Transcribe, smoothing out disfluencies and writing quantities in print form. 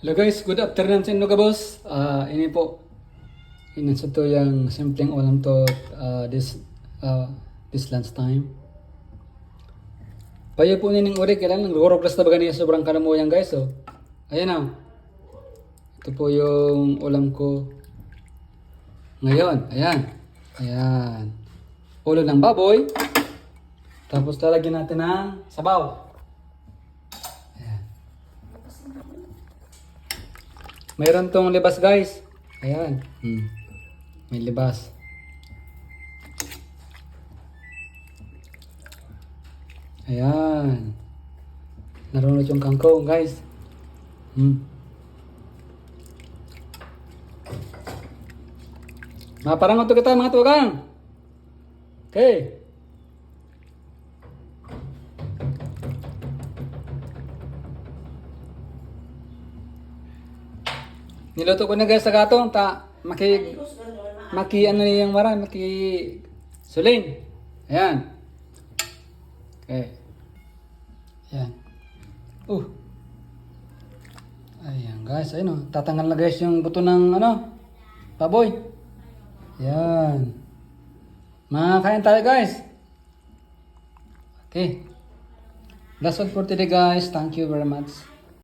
Hello guys, good afternoon sa inyo boss. Ini po. Ini sa to yung simpleng ulam to this lunch time. Payo po nining uri kailan nagoroglas na ba ganyan sobrang kanamoyan guys oh. Ayan na. Ito po yung ulam ko. Ngayon, ayan. Ayan. Ulo ng baboy. Tapos lalagyan natin ng sabaw. Mayroon tong libas guys. Ayan. May libas. Ayan. Narunod yung kangkong guys. Maparangon to kita mga tuwagang. Okay. Niluto ko na guys sa gatong ta maki ano yung mara maki suling. Ayan. Okay. Ayan. Ayan guys, ayun oh. Tatanggal na guys yung buto ng ano baboy. Ayan. Makakain tayo guys. Okay. That's all for today guys. Thank you very much.